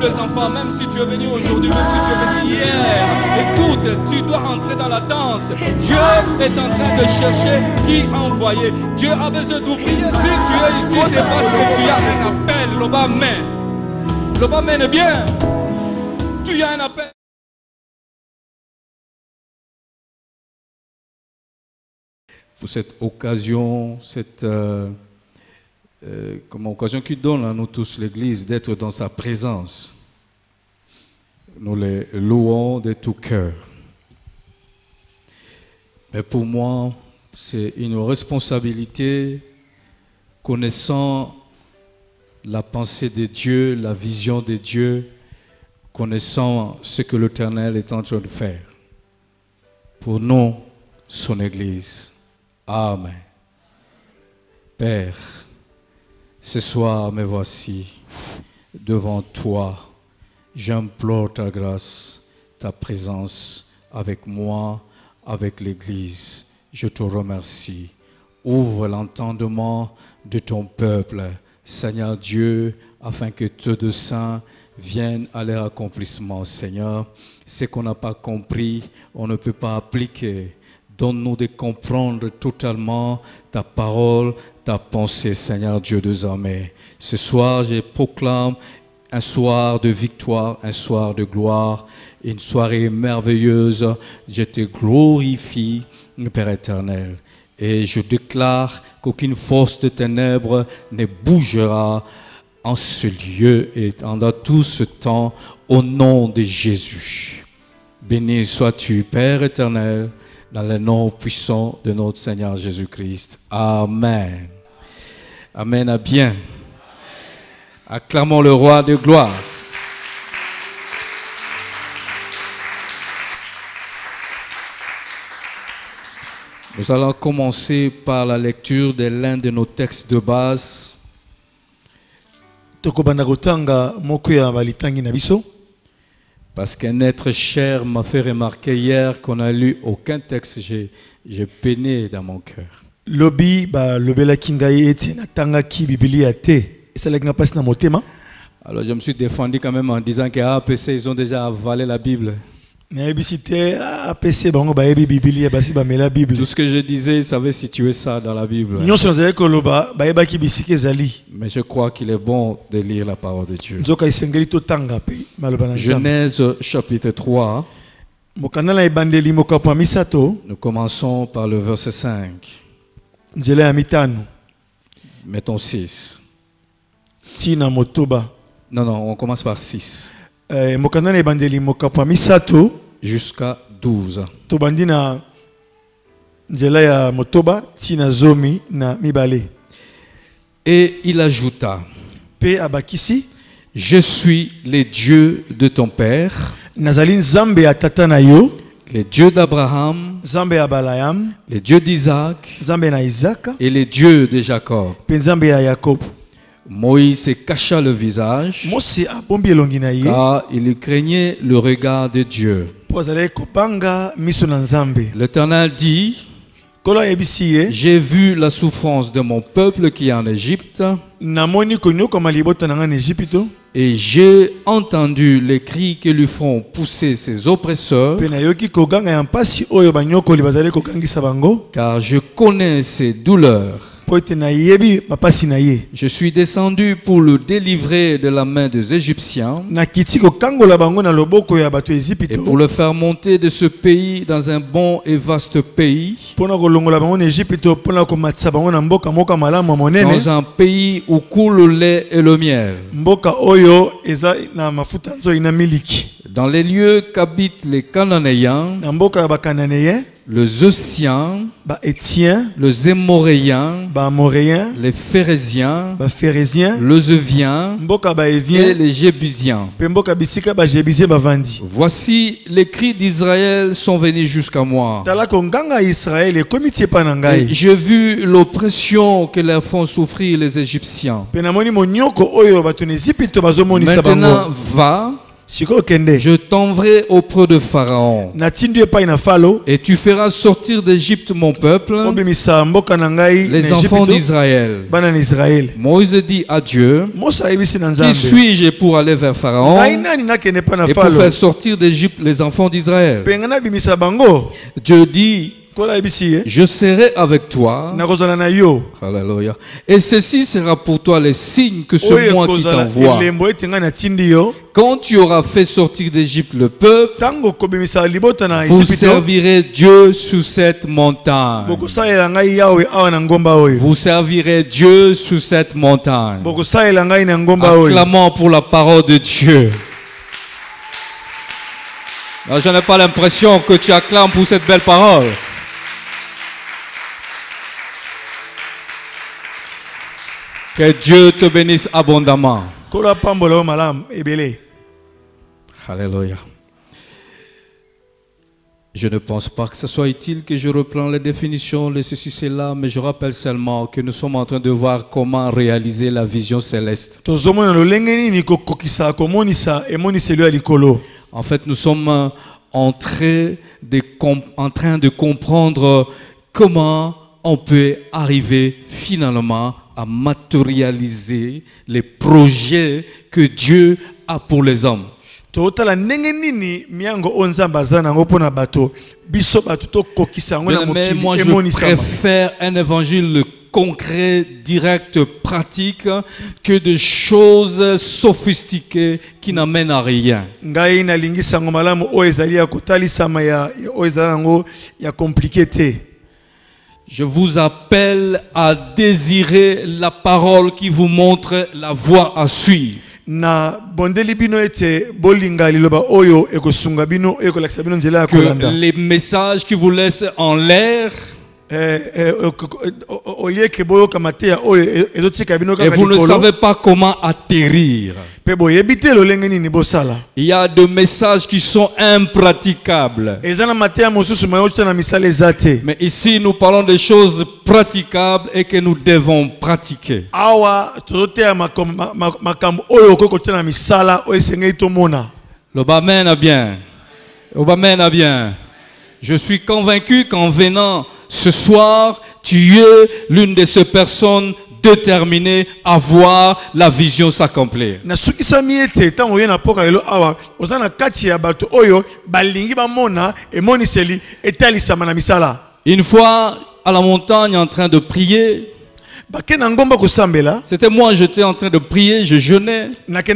les enfants, même si tu es venu aujourd'hui, même si tu es venu hier, écoute, tu dois entrer dans la danse. Dieu est en train de chercher qui a envoyé. Dieu a besoin d'ouvriers. Si tu es ici, c'est parce que tu as un appel. L'Oba mène bien. Tu as un appel. Pour cette occasion, comme occasion qu'il donne à nous tous, l'Église, d'être dans sa présence. Nous les louons de tout cœur. Mais pour moi, c'est une responsabilité, connaissant la pensée de Dieu, la vision de Dieu, connaissant ce que l'Éternel est en train de faire pour nous, son Église. Amen. Père, ce soir me voici devant toi. J'implore ta grâce, ta présence avec moi, avec l'Église. Je te remercie. Ouvre l'entendement de ton peuple, Seigneur Dieu, afin que tous de saints viennent à leur accomplissement, Seigneur. Ce qu'on n'a pas compris, on ne peut pas appliquer. Donne-nous de comprendre totalement ta parole, ta pensée, Seigneur Dieu des armées. Ce soir, je proclame un soir de victoire, un soir de gloire, une soirée merveilleuse. Je te glorifie, Père éternel. Et je déclare qu'aucune force de ténèbres ne bougera en ce lieu et pendant tout ce temps, au nom de Jésus. Béni sois-tu, Père éternel, dans le nom puissant de notre Seigneur Jésus-Christ. Amen. Amen à bien. Acclamons le roi de gloire. Nous allons commencer par la lecture de l'un de nos textes de base. Parce qu'un être cher m'a fait remarquer hier qu'on n'a lu aucun texte. J'ai peiné dans mon cœur. Alors je me suis défendu quand même en disant qu'à APC, ils ont déjà avalé la Bible. Tout ce que je disais, ils savaient situer ça dans la Bible. Mais je crois qu'il est bon de lire la parole de Dieu. Genèse chapitre 3. Nous commençons par le verset 5. Mettons 6. Non, on commence par 6. Jusqu'à 12. Et il ajouta: je suis le Dieu de ton père, le Dieu d'Abraham, le Dieu d'Isaac et le Dieu de Jacob. Moïse se cacha le visage car il craignait le regard de Dieu. L'Éternel dit: j'ai vu la souffrance de mon peuple qui est en Égypte et j'ai entendu les cris que lui font pousser ses oppresseurs, car je connais ses douleurs. Je suis descendu pour le délivrer de la main des Égyptiens et pour le faire monter de ce pays dans un bon et vaste pays, dans un pays où coule le lait et le miel, dans les lieux qu'habitent les Cananéens, les Zeusiens, les Émoréens, les Phérésiens, les Euviens et les Jébusiens. Voici, les cris d'Israël sont venus jusqu'à moi. Et j'ai vu l'oppression que leur font souffrir les Égyptiens. Maintenant va, Je t'enverrai auprès de Pharaon. Et tu feras sortir d'Égypte mon peuple, les enfants d'Israël. Moïse dit à Dieu, qui suis-je pour aller vers Pharaon et pour faire sortir d'Égypte les enfants d'Israël? Dieu dit, je serai avec toi. Alléluia. Et ceci sera pour toi le signe que c'est moi qui t'envoie. Quand tu auras fait sortir d'Égypte le peuple, vous servirez Dieu sous cette montagne. Vous servirez Dieu sous cette montagne. Acclamons pour la parole de Dieu. Non, je n'ai pas l'impression que tu acclames pour cette belle parole. Que Dieu te bénisse abondamment. Alléluia. Je ne pense pas que ce soit utile que je reprenne les définitions, les ceci, cela, mais je rappelle seulement que nous sommes en train de voir comment réaliser la vision céleste. En fait, nous sommes en train de comprendre comment on peut arriver finalement à matérialiser les projets que Dieu a pour les hommes. Mais moi, je préfère un évangile concret, direct, pratique, que de choses sophistiquées qui n'amènent à rien. Je vous appelle à désirer la parole qui vous montre la voie à suivre. Que les messages qui vous laissent en l'air, et vous ne savez pas comment atterrir. Il y a des messages qui sont impraticables. Mais ici, nous parlons des choses praticables et que nous devons pratiquer. Le Amen a bien. Le Amen a bien. Je suis convaincu qu'en venant ce soir, tu es l'une de ces personnes déterminées à voir la vision s'accomplir. Une fois à la montagne en train de prier, c'était moi, j'étais en train de prier, je jeûnais. Et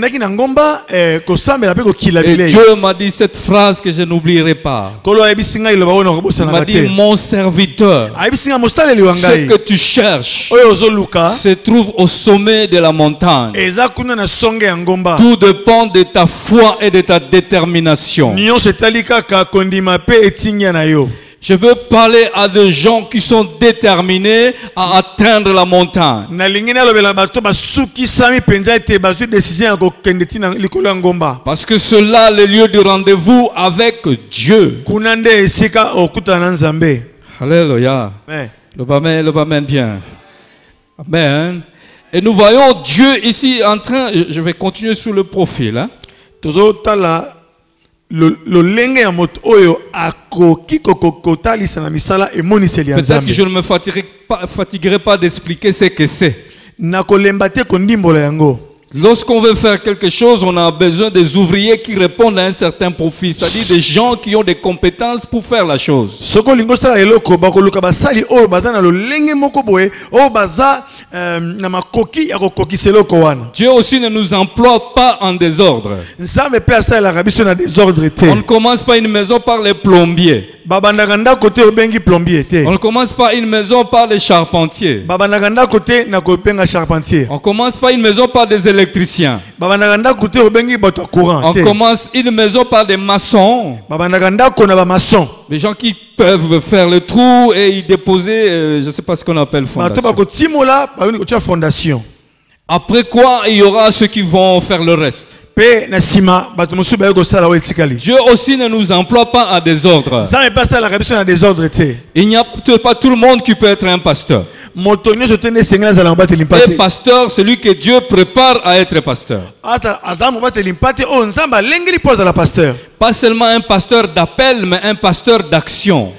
Dieu m'a dit cette phrase que je n'oublierai pas. Il m'a dit, mon serviteur, ce que tu cherches se trouve au sommet de la montagne. Tout dépend de ta foi et de ta détermination. Je veux parler à des gens qui sont déterminés à atteindre la montagne. Parce que c'est là le lieu de rendez-vous avec Dieu. Alléluia. Le Amen bien. Amen. Et nous voyons Dieu ici en train, je vais continuer sur le profil. Hein? Peut-être que je ne me fatiguerai pas d'expliquer ce que c'est. Lorsqu'on veut faire quelque chose, on a besoin des ouvriers qui répondent à un certain profil, c'est-à-dire des gens qui ont des compétences pour faire la chose. Dieu aussi ne nous emploie pas en désordre. On ne commence pas une maison par les plombiers. On ne commence pas une maison par les charpentiers. On ne commence pas une maison par des électriciens. On commence une maison par des maçons. Des gens qui peuvent faire le trou et y déposer, je ne sais pas ce qu'on appelle fondation. Après quoi, il y aura ceux qui vont faire le reste. Dieu aussi ne nous emploie pas à désordre. Il n'y a pas tout le monde qui peut être un pasteur. Et pasteur, celui que Dieu prépare à être pasteur. Pas seulement un pasteur d'appel, mais un pasteur d'action.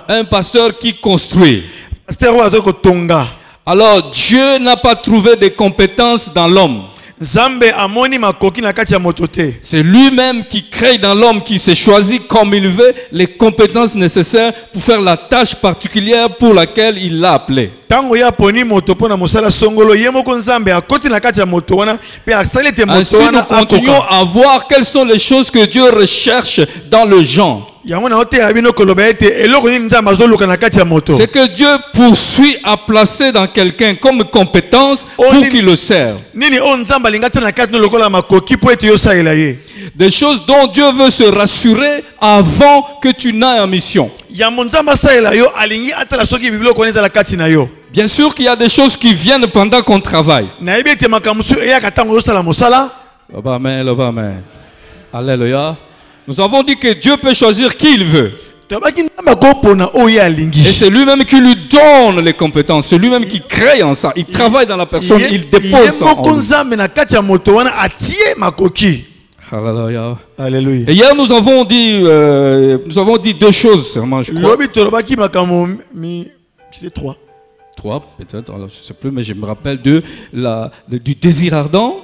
Un pasteur qui construit. Alors Dieu n'a pas trouvé de compétences dans l'homme. C'est lui-même qui crée dans l'homme, qui s'est choisi comme il veut les compétences nécessaires pour faire la tâche particulière pour laquelle il l'a appelé. Ainsi nous continuons à voir quelles sont les choses que Dieu recherche dans le genre. C'est que Dieu poursuit à placer dans quelqu'un comme compétence pour qu'il le serve. Des choses dont Dieu veut se rassurer avant que tu n'ailles en mission. Bien sûr qu'il y a des choses qui viennent pendant qu'on travaille. Amen. Alléluia. Nous avons dit que Dieu peut choisir qui il veut. Et c'est lui-même qui lui donne les compétences. C'est lui-même qui crée en ça. Il travaille dans la personne. Il dépose en lui. Alléluia. Et hier nous avons dit deux choses seulement, je crois. Trois peut-être. Alors, je ne sais plus, mais je me rappelle du désir ardent.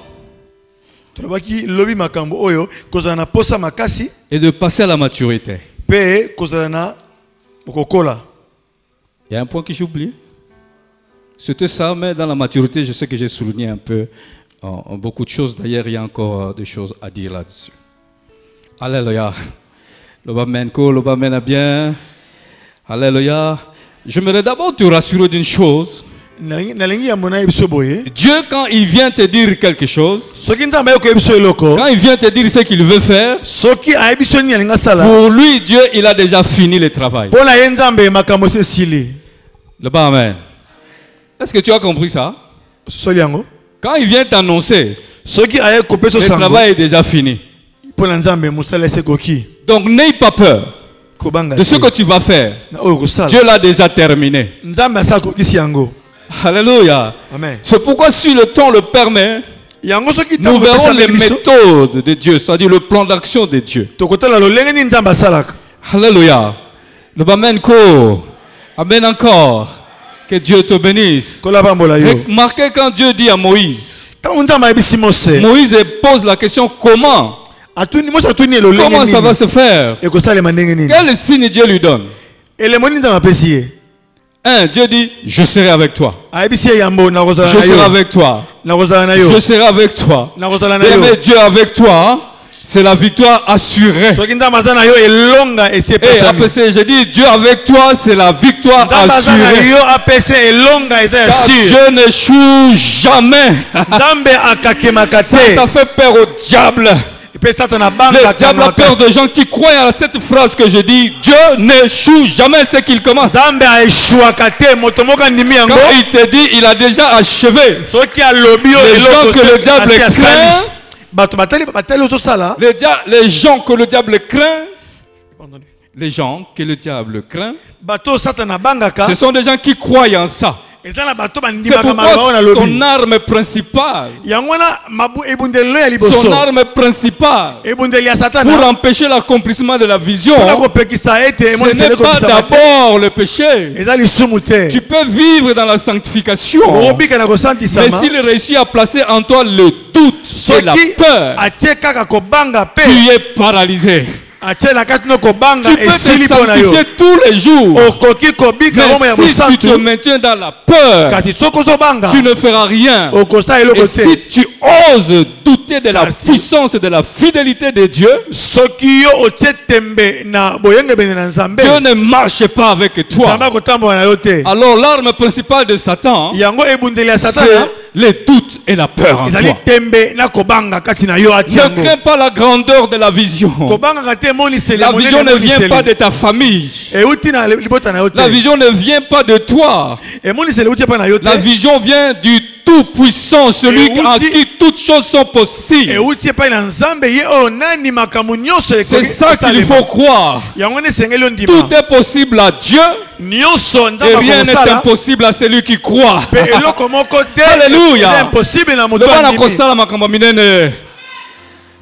Et de passer à la maturité. Il y a un point que j'ai oublié. C'était ça, mais dans la maturité, je sais que j'ai souligné un peu beaucoup de choses. D'ailleurs, il y a encore des choses à dire là-dessus. Alléluia. L'Obamène bien. Alléluia. J'aimerais d'abord te rassurer d'une chose. Dieu, quand il vient te dire quelque chose, quand il vient te dire ce qu'il veut faire, pour lui, Dieu, il a déjà fini le travail. Le bas, amen. Est-ce que tu as compris ça? Quand il vient t'annoncer, le travail est déjà fini. Donc n'aie pas peur de ce que tu vas faire. Dieu l'a déjà terminé. Alléluia. C'est pourquoi si le temps le permet, nous verrons les méthodes de Dieu, c'est-à-dire le plan d'action de Dieu. Alléluia. Le Amen. Amen encore. Que Dieu te bénisse. Remarquez quand Dieu dit à Moïse, Moïse pose la question comment ça va se faire? Quel signe Dieu lui donne? Dieu dit, je serai avec toi. Je serai avec toi. Je serai avec toi. Mais Dieu avec toi, c'est la victoire assurée. Et APC, j'ai dit, Dieu avec toi, c'est la victoire assurée. Car Dieu n'échoue jamais. Ça fait peur au diable. Le diable a peur de gens qui croient à cette phrase que je dis. Dieu n'échoue jamais ce qu'il commence. Quand il te dit, il a déjà achevé. Les gens que le diable craint, les gens que le diable craint, ce sont des gens qui croient en ça. C'est pourquoi son arme principale pour empêcher l'accomplissement de la vision, ce n'est pas d'abord le péché. Tu peux vivre dans la sanctification, mais s'il réussit à placer en toi le doute et la peur, tu es paralysé. Tu peux te sanctifier tous les jours, mais si tu te maintiens dans la peur, tu ne feras rien. Et si tu oses douter de la puissance et de la fidélité de Dieu, Dieu ne marche pas avec toi. Alors l'arme principale de Satan, les doutes et la peur en toi. Ne crains pas la grandeur de la vision. La vision ne vient pas de ta famille. La vision ne vient pas de toi. La vision vient du Tout-Puissant, celui en qui toutes choses sont possibles. C'est ça qu'il faut croire. Tout est possible à Dieu. Et rien n'est impossible à celui qui croit. Alléluia.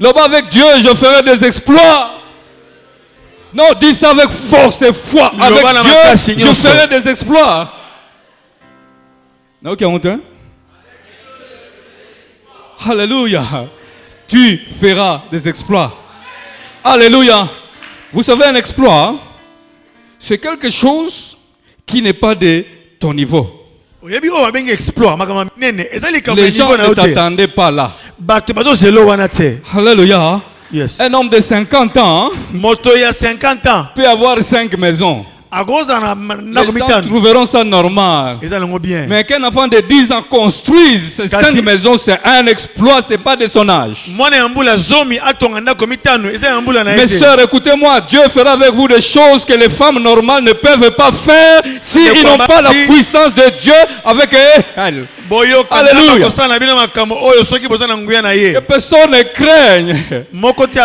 Là-bas avec Dieu, je ferai des exploits. Non, dis ça avec force et foi. Avec Dieu, je ferai des exploits. Non, ok, on t'aime. Alléluia. Tu feras des exploits. Alléluia. Vous savez, un exploit, hein? C'est quelque chose qui n'est pas de ton niveau. Les gens ne t'attendaient pas là. Alléluia. Yes. Un homme de 50 ans peut avoir 5 maisons. Les gens trouveront ça normal. Mais qu'un enfant de 10 ans construise ces 5 maisons, c'est un exploit, c'est pas de son âge. Mes sœurs, écoutez-moi, Dieu fera avec vous des choses que les femmes normales ne peuvent pas faire s'ils n'ont pas la puissance de Dieu avec elles. Alléluia. Que personne ne craigne.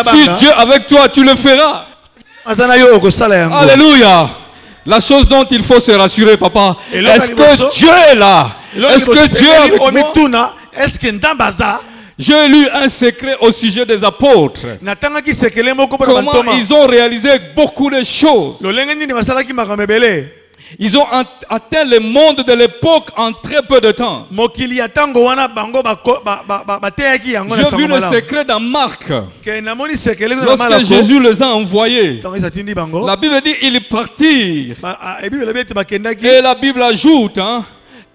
Si Dieu est avec toi, tu le feras. Alléluia. La chose dont il faut se rassurer, papa, est-ce que Dieu est là? Est-ce que Dieu est avec moi? J'ai lu un secret au sujet des apôtres. Comment ils ont réalisé beaucoup de choses. Ils ont atteint le monde de l'époque en très peu de temps. J'ai vu le secret dans Marc. Lorsque Jésus les a envoyés, la Bible dit ils partirent. Et la Bible ajoute, hein,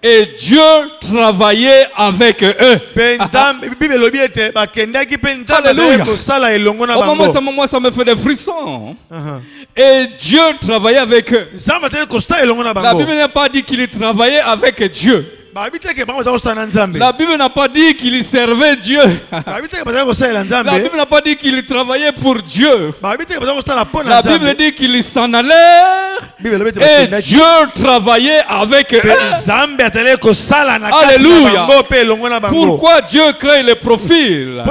et Dieu travaillait avec eux. Alléluia. Moi, ça me fait des frissons. Et Dieu travaillait avec eux. La Bible n'a pas dit qu'il travaillait avec Dieu. La Bible n'a pas dit qu'il servait Dieu. La Bible n'a pas dit qu'il travaillait pour Dieu. La Bible dit qu'il s'en allait et Dieu travaillait avec eux. Alléluia. Pourquoi Dieu crée les profils?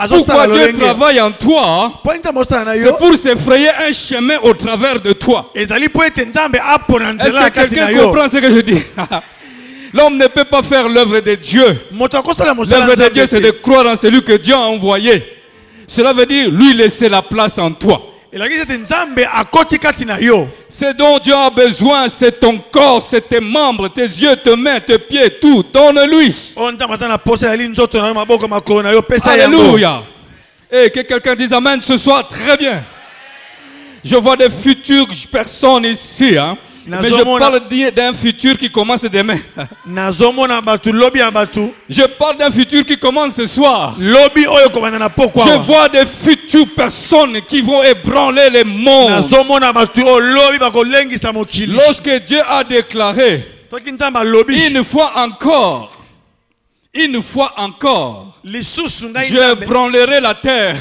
Pourquoi Dieu travaille en toi? C'est pour s'effrayer un chemin au travers de toi. Est-ce que quelqu'un comprend ce que je dis? L'homme ne peut pas faire l'œuvre de Dieu. L'œuvre de Dieu, c'est de croire en celui que Dieu a envoyé. Cela veut dire lui laisser la place en toi. Ce dont Dieu a besoin, c'est ton corps, c'est tes membres, tes yeux, tes mains, tes pieds, tout. Donne-lui. Alléluia. Et que quelqu'un dise Amen ce soir, très bien. Je vois des futures personnes ici, hein. Mais je parle d'un futur qui commence demain. Je parle d'un futur qui commence ce soir. Je vois des futures personnes qui vont ébranler les mondes. Lorsque Dieu a déclaré une fois encore, je ébranlerai la terre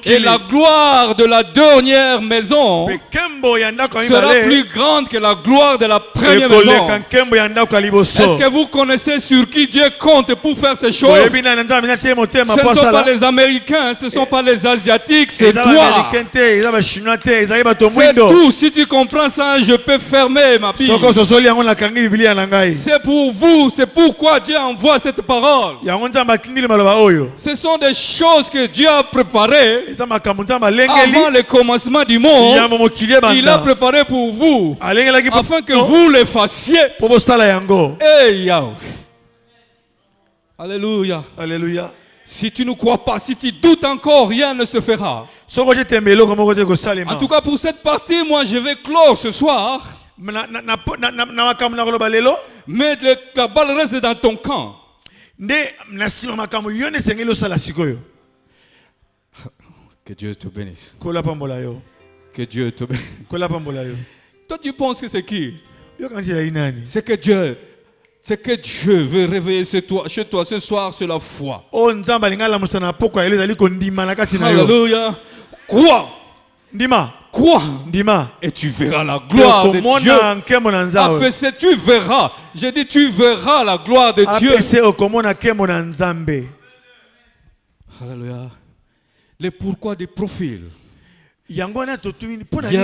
et la gloire de la dernière maison sera plus grande que la gloire de la première maison. Est-ce que vous connaissez sur qui Dieu compte pour faire ces choses? Ce ne sont pas les Américains, ce ne sont pas les Asiatiques, c'est toi. C'est tout. Si tu comprends ça, je peux fermer ma Bible. C'est pour vous, c'est pourquoi Dieu envoie cette parole. Ce sont des choses que Dieu a préparées avant le commencement du monde. Il a préparé pour vous afin que vous les fassiez. Hey, alléluia. Alléluia. Si tu ne crois pas, si tu doutes encore, rien ne se fera. En tout cas, pour cette partie, moi je vais clore ce soir. Mais la balle reste dans ton camp. Que Dieu te bénisse. Que Dieu te bénisse. Toi tu penses que c'est qui? C'est que Dieu C'est que Dieu veut réveiller chez toi ce soir sur la foi. Alléluia. Crois. Crois. Et tu verras la gloire de Dieu. APC, tu verras. J'ai dit, tu verras la gloire de Dieu. Alléluia. Les pourquoi des profils. Hier,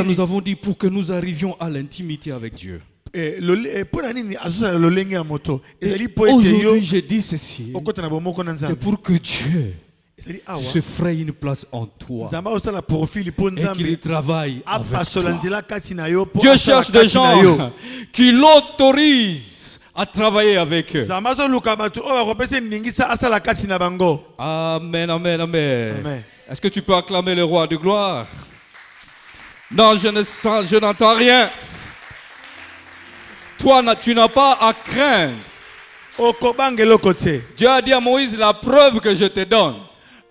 nous avons dit pour que nous arrivions à l'intimité avec Dieu. Aujourd'hui, j'ai dit ceci. C'est pour que Dieu se fraye une place en toi et qu'il travaille avec toi. Dieu cherche des gens qui l'autorisent à travailler avec eux. Amen, amen, amen. Est-ce que tu peux acclamer le roi de gloire? Non, je n'entends rien. Toi, tu n'as pas à craindre. Dieu a dit à Moïse, la preuve que je te donne.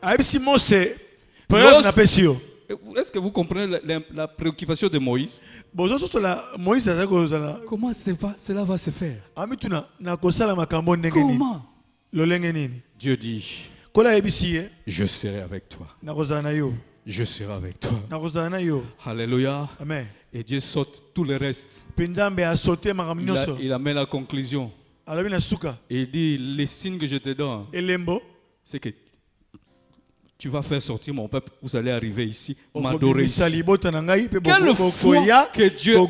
Est-ce que vous comprenez la préoccupation de Moïse? Comment cela va se faire? Comment? Dieu dit, je serai avec toi. Je serai avec toi. Alléluia. Amen. Et Dieu saute tout le reste. Il amène la conclusion. Il dit, les signes que je te donne, c'est que tu vas faire sortir mon peuple, vous allez arriver ici, m'adorer ici. Quelle foi que Dieu a.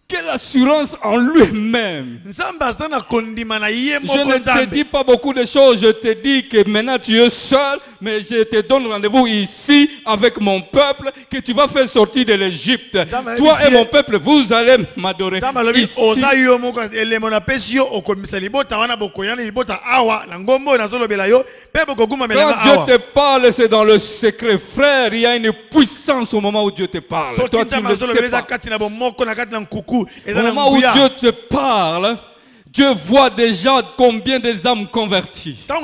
Quelle assurance en lui-même. Je ne te dis pas beaucoup de choses. Je te dis que maintenant tu es seul. Mais je te donne rendez-vous ici avec mon peuple que tu vas faire sortir de l'Égypte. Toi et mon peuple, vous allez m'adorer ici. Quand Dieu te parle, c'est dans le secret. Frère, il y a une puissance au moment où Dieu te parle. Toi, tu ne le sais pas. Au moment où Dieu te parle, Dieu voit déjà combien des âmes converties. Dieu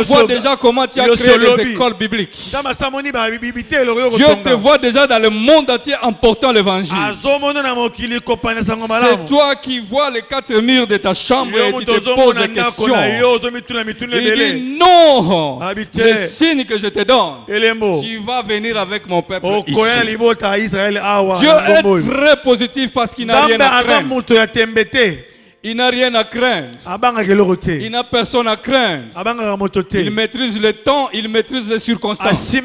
voit déjà comment tu as créé les écoles bibliques. Dieu te voit déjà dans le monde entier en portant l'évangile. C'est toi qui vois les 4 murs de ta chambre et tu te poses des questions. Il dit non, le signe que je te donne, tu vas venir avec mon peuple ici. Dieu est très positif parce qu'il n'a rien à craindre. Il n'a rien à craindre. Il n'a personne à craindre. Il maîtrise le temps, il maîtrise les circonstances. Il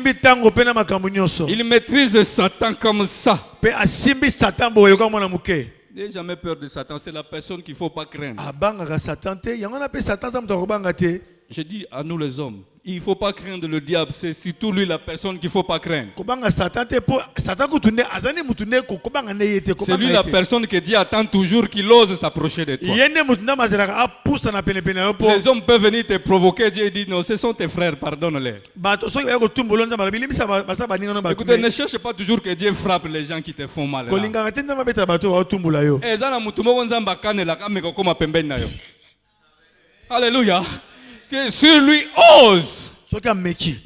maîtrise Satan comme ça. N'ayez jamais peur de Satan, c'est la personne qu'il ne faut pas craindre. Je dis à nous les hommes, il ne faut pas craindre le diable, c'est surtout lui la personne qu'il ne faut pas craindre. C'est lui la personne que Dieu attend toujours qu'il ose s'approcher de toi. Les hommes peuvent venir te provoquer, Dieu dit non, ce sont tes frères, pardonne-les. Écoutez, ne cherche pas toujours que Dieu frappe les gens qui te font mal. Alléluia. Que sur lui ose.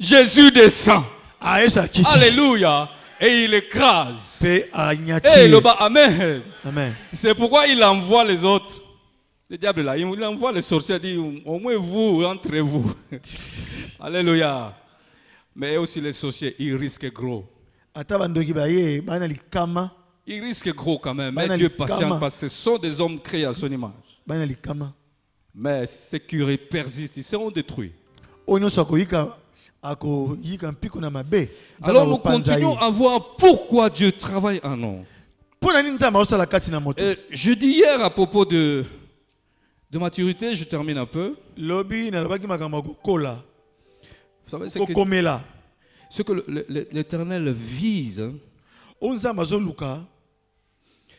Jésus descend. Alléluia. Et il écrase. Et le bas. Amen. C'est pourquoi il envoie les autres. Le diable là, il envoie les sorciers, il dit au moins vous, entre vous. Alléluia. Mais aussi les sorciers, ils risquent gros. Ils risquent gros quand même. Mais Dieu patiente parce que ce sont des hommes créés à son image. Mais ceux qui persistent, ils seront détruits. Alors nous continuons à voir pourquoi Dieu travaille en nous. Je dis hier à propos de maturité, je termine un peu. Vous savez ce que l'Éternel vise,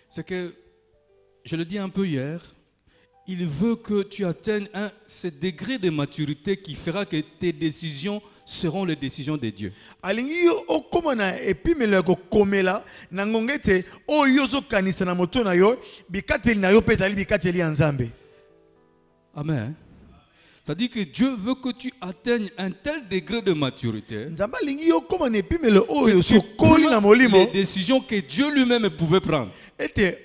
c'est que, je le dis un peu hier, il veut que tu atteignes ce degré de maturité qui fera que tes décisions seront les décisions de Dieu. Amen. C'est-à-dire que Dieu veut que tu atteignes un tel degré de maturité que les décisions que Dieu lui-même pouvait prendre. C'est-à-dire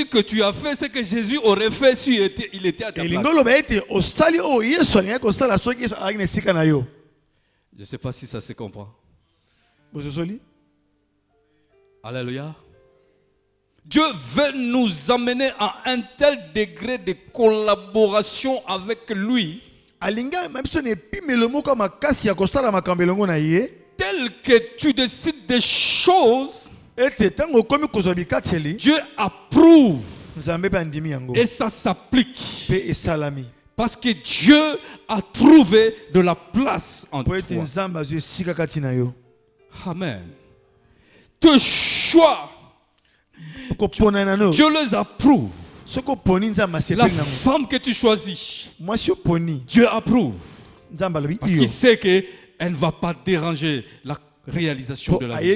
que tu as fait ce que Jésus aurait fait si il était à ta place. Je ne sais pas si ça se comprend. Alléluia. Dieu veut nous amener à un tel degré de collaboration avec lui, tel que tu décides des choses, Dieu approuve et ça s'applique. Parce que Dieu a trouvé de la place en toi. Amen. Tes choix, Dieu les approuve. La femme que tu choisis, Dieu approuve. Parce qu'il sait qu'elle ne va pas déranger la réalisation de la vision.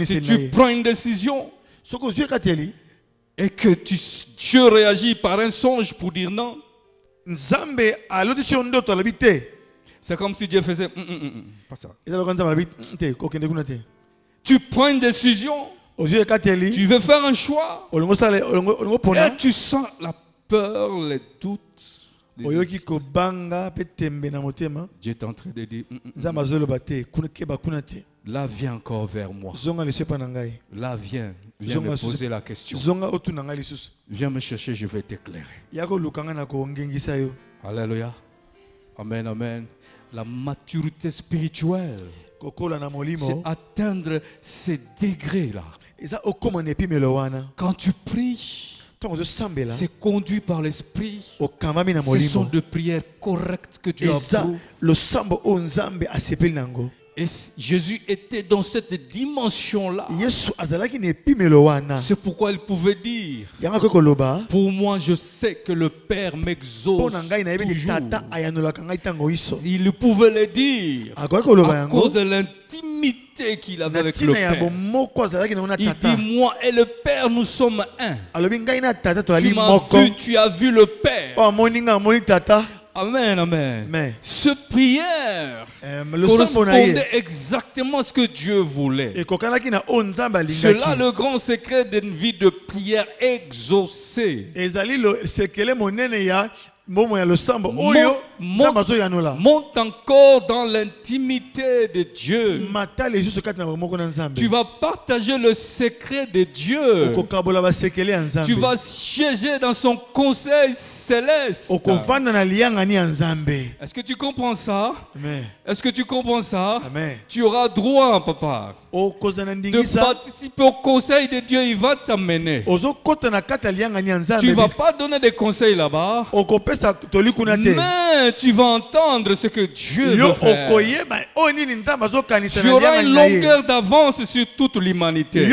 Si tu prends une décision et que Dieu réagit par un songe pour dire non, c'est comme si Dieu faisait pas ça. Tu prends une décision, tu veux faire un choix, et tu sens la peur, les doutes. Dieu est en train de dire là, viens encore vers moi. Là, viens me poser la question. Viens me chercher, je vais t'éclairer. Alléluia. Amen, amen. La maturité spirituelle, c'est atteindre ces degrés-là. Quand tu pries, c'est conduit par l'esprit. Ce sont des prières correctes que tu approuves. Et Jésus était dans cette dimension-là. C'est pourquoi il pouvait dire, pour moi je sais que le Père m'exauce toujours. Il pouvait le dire à cause de l'intimité qu'il avait avec le Père. Il dit, moi et le Père nous sommes un. Tu m'as vu, tu as vu le Père. Amen, amen. Ce prière correspondait exactement à ce que Dieu voulait. C'est là le grand secret d'une vie de prière exaucée. Monte encore dans l'intimité de Dieu. Tu vas partager le secret de Dieu. Tu vas siéger dans son conseil céleste. Est-ce que tu comprends ça? Est-ce que tu comprends ça? Tu auras droit, papa, de participer au conseil de Dieu. Il va t'amener. Tu ne vas pas donner des conseils là-bas, mais tu vas entendre ce que Dieu veut faire. Tu auras une longueur d'avance sur toute l'humanité.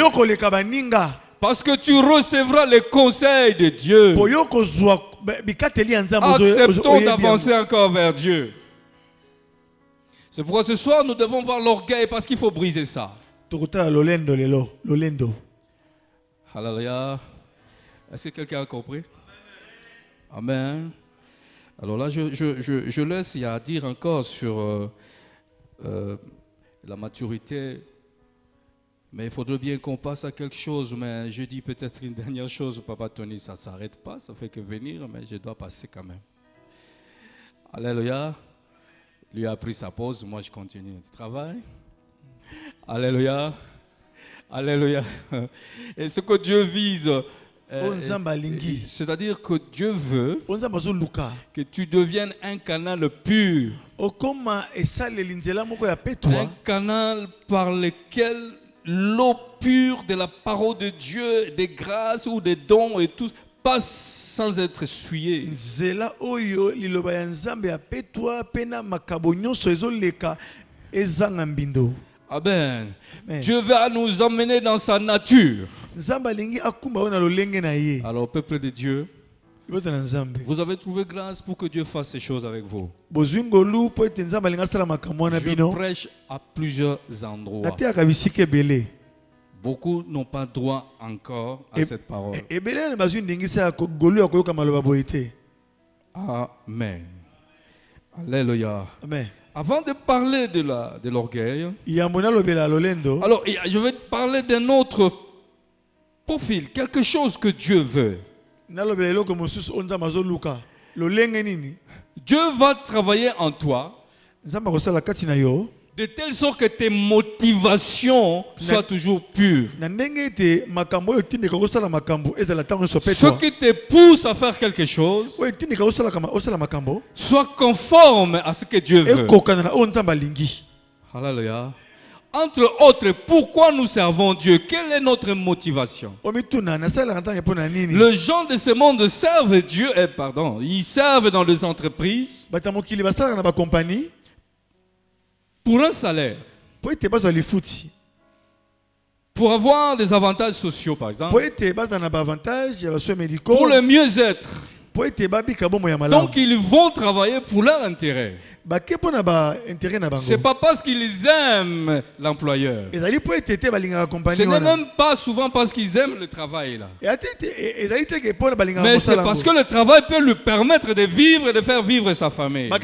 Parce que tu recevras les conseils de Dieu. Acceptons d'avancer encore vers Dieu. C'est pourquoi ce soir nous devons voir l'orgueil, parce qu'il faut briser ça. Alléluia. Est-ce que quelqu'un a compris? Amen. Alors là, je laisse à dire encore sur la maturité. Mais il faudrait bien qu'on passe à quelque chose. Mais je dis peut-être une dernière chose, Papa Tony, ça ne s'arrête pas, ça fait que venir, mais je dois passer quand même. Alléluia. Lui a pris sa pause, moi je continue le travail. Alléluia. Alléluia. Et ce que Dieu vise, c'est-à-dire que Dieu veut que tu deviennes un canal pur. Un canal par lequel l'eau pure de la parole de Dieu, des grâces ou des dons et tout passe sans être essuyé. Amen. Dieu va nous emmener dans sa nature. Alors, peuple de Dieu, vous avez trouvé grâce pour que Dieu fasse ces choses avec vous. Je prêche à plusieurs endroits. beaucoup n'ont pas droit encore à cette parole. Amen. Alléluia. Amen. Avant de parler de l'orgueil, alors je vais te parler d'un autre profil, quelque chose que Dieu veut. Dieu va travailler en toi de telle sorte que tes motivations soient toujours pures. Ce qui te pousse à faire quelque chose soit conforme à ce que Dieu veut. Alléluia. Entre autres, pourquoi nous servons Dieu? Quelle est notre motivation? Les gens de ce monde servent Dieu, ils servent dans les entreprises pour un salaire, pour avoir des avantages sociaux par exemple, pour le mieux-être. Donc ils vont travailler pour leur intérêt. C'est pas parce qu'ils aiment l'employeur. Ce n'est même pas souvent parce qu'ils aiment le travail là. Mais c'est parce que le travail peut lui permettre de vivre et de faire vivre sa famille. Mais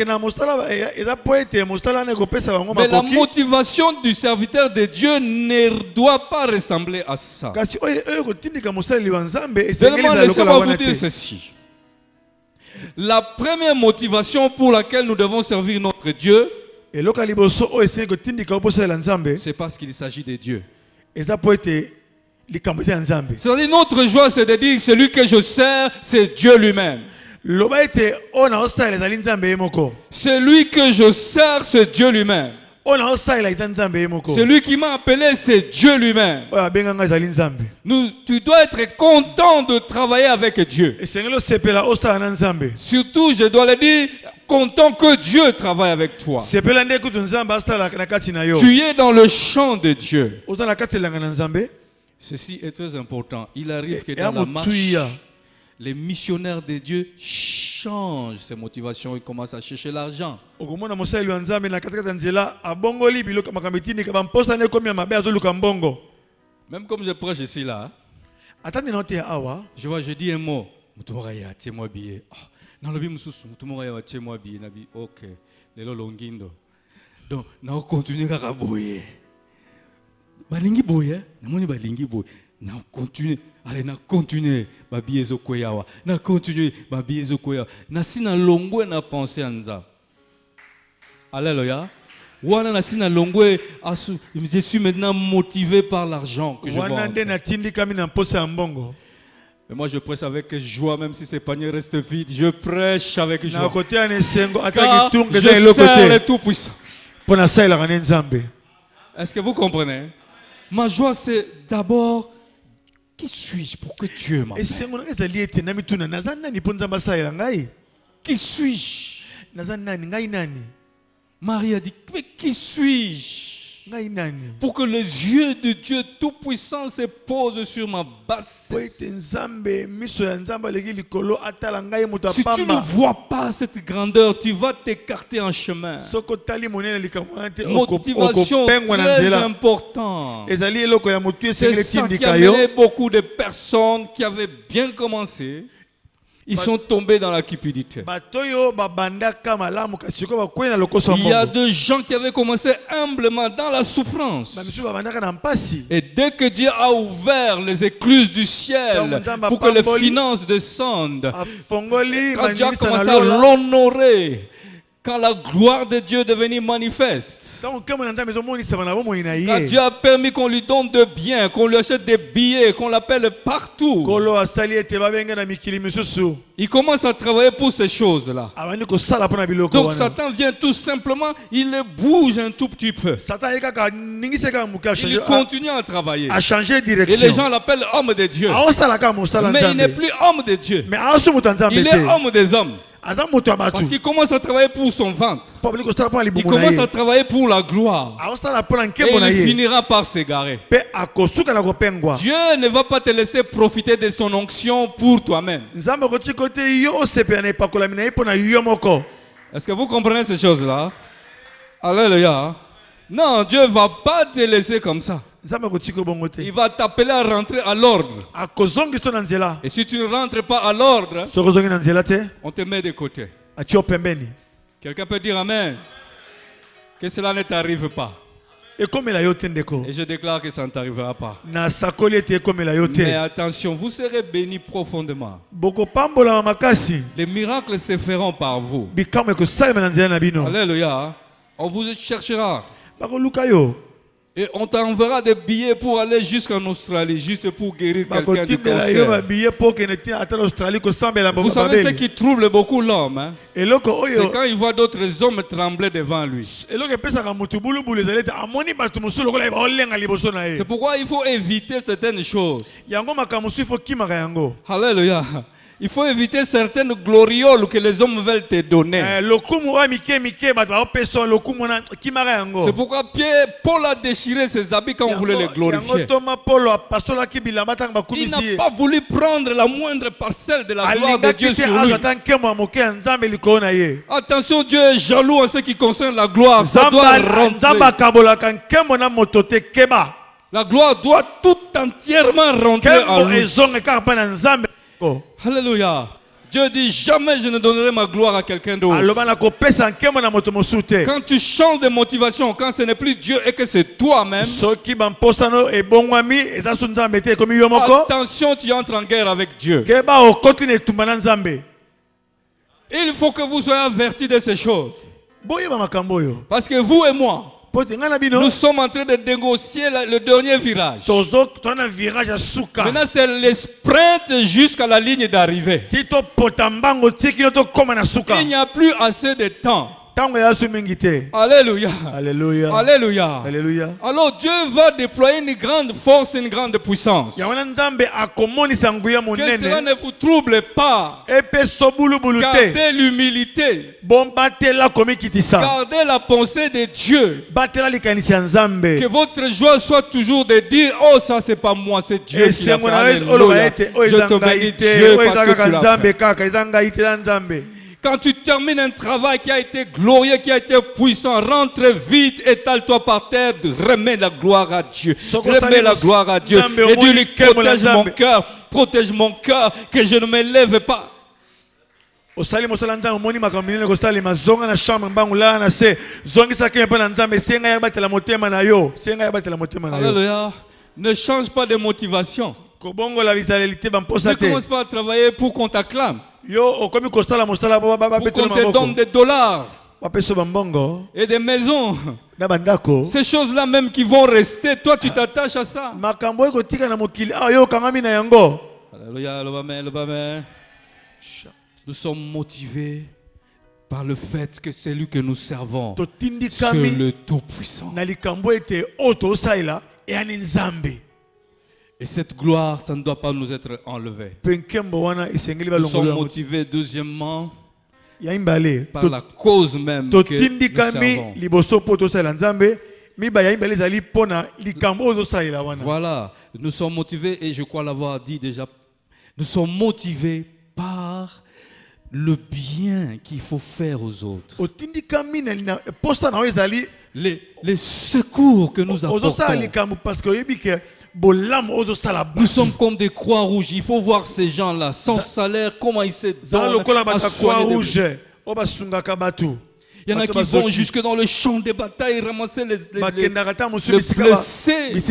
la motivation du serviteur de Dieu ne doit pas ressembler à ça. Seulement laissez-moi vous dire ceci. La première motivation pour laquelle nous devons servir notre Dieu, c'est parce qu'il s'agit de Dieu. C'est-à-dire notre joie, c'est de dire celui que je sers, c'est Dieu lui-même. Celui que je sers, c'est Dieu lui-même. Celui qui m'a appelé, c'est Dieu lui-même. Tu dois être content de travailler avec Dieu. Surtout, je dois le dire, content que Dieu travaille avec toi. Tu es dans le champ de Dieu. Ceci est très important. Il arrive que dans la marche, les missionnaires de Dieu changent ses motivations. Ils commencent à chercher l'argent. Même comme je prêche ici là, je dis un mot. Tiens-moi billet. Ok. Donc, on continue à boyer. Balingi boyer. Na continue, allez na continue ba biezo koyawa, na continue ba biezo koyawa, na sina longwe na penser anza. Alléluia. Wana na sina longwe asu, je suis maintenant motivé par l'argent que je vois. Et moi je prêche avec joie même si ces paniers restent vides, je prêche avec joie. Car je sers le Tout-Puissant. Est-ce que vous comprenez? Ma joie c'est d'abord qui suis-je pour que Dieu m'appelle? Qui suis-je? Marie a dit, mais qui suis-je? Pour que les yeux de Dieu Tout-Puissant se posent sur ma bassesse. Si tu ne vois pas cette grandeur, tu vas t'écarter en chemin. Motivation très importante. C'est ça qui a mené beaucoup de personnes qui avaient bien commencé. Ils sont tombés dans la cupidité. Il y a des gens qui avaient commencé humblement dans la souffrance. Et dès que Dieu a ouvert les écluses du ciel pour que les finances descendent, quand Dieu a commencé à l'honorer, quand la gloire de Dieu est devenue manifeste, quand Dieu a permis qu'on lui donne de biens, qu'on lui achète des billets, qu'on l'appelle partout, il commence à travailler pour ces choses-là. Donc Satan vient tout simplement, il le bouge un tout petit peu. Il continue à travailler. Et les gens l'appellent homme de Dieu. Mais il n'est plus homme de Dieu. Il est homme des hommes. Parce qu'il commence à travailler pour son ventre. Il commence à travailler pour la gloire. Et il finira par s'égarer. Dieu ne va pas te laisser profiter de son onction pour toi-même. Est-ce que vous comprenez ces choses-là? Alléluia. Non, Dieu ne va pas te laisser comme ça. Il va t'appeler à rentrer à l'ordre. Et si tu ne rentres pas à l'ordre, on te met de côté. Quelqu'un peut dire Amen. Que cela ne t'arrive pas. Et je déclare que ça ne t'arrivera pas. Mais attention, vous serez bénis profondément. Les miracles se feront par vous. Alléluia. On vous cherchera. Et on t'enverra des billets pour aller jusqu'en Australie, juste pour guérir quelqu'un du cancer. Vous savez ce qui trouble beaucoup l'homme, hein? C'est quand il voit d'autres hommes trembler devant lui. C'est pourquoi il faut éviter certaines choses. Alléluia. Il faut éviter certaines glorioles que les hommes veulent te donner. C'est pourquoi Paul a déchiré ses habits quand on voulait les glorifier. Il n'a pas voulu prendre la moindre parcelle de la gloire de Dieu sur lui. Attention, Dieu est jaloux en ce qui concerne la gloire. Ça doit rentrer. La gloire doit tout entièrement rentrer en lui. Alléluia. Dieu dit jamais je ne donnerai ma gloire à quelqu'un d'autre. Quand tu changes de motivation, quand ce n'est plus Dieu et que c'est toi-même, attention, tu entres en guerre avec Dieu. Il faut que vous soyez avertis de ces choses. Parce que vous et moi, nous sommes en train de négocier le dernier virage. Maintenant, c'est le sprint jusqu'à la ligne d'arrivée. Il n'y a plus assez de temps. Alléluia. Alléluia. Alléluia. Alléluia. Alors Dieu va déployer une grande force, une grande puissance. Que cela ne vous trouble pas. Gardez l'humilité. Gardez la pensée de Dieu. Que votre joie soit toujours de dire, oh ça c'est pas moi, c'est Dieu qui l'a fait. Alléluia. Je te bénis Dieu parce que tu l'as fait. Quand tu termines un travail qui a été glorieux, qui a été puissant, rentre vite, étale-toi par terre, remets la gloire à Dieu. Remets la gloire à Dieu. Et dis-lui, protège mon cœur, que je ne me lève pas. Alléluia. Ne change pas de motivation. Ne commence pas à travailler pour qu'on t'acclame. Pour qu'on te donne des dollars et des maisons. Ces choses-là même qui vont rester, toi tu t'attaches à ça. Alléluia. Nous sommes motivés par le fait que c'est lui que nous servons, c'est le Tout-Puissant. Et cette gloire, ça ne doit pas nous être enlevé. Nous sommes motivés, deuxièmement, par la cause même que nous servons. Voilà, nous sommes motivés, et je crois l'avoir dit déjà, nous sommes motivés par le bien qu'il faut faire aux autres. Les secours que nous apportons. Nous sommes comme des croix rouges. Il faut voir ces gens-là sans salaire, comment ils se donnent à soigner des... Il y en a qui vont jusque dans le champ de bataille ramasser les blessés. Ils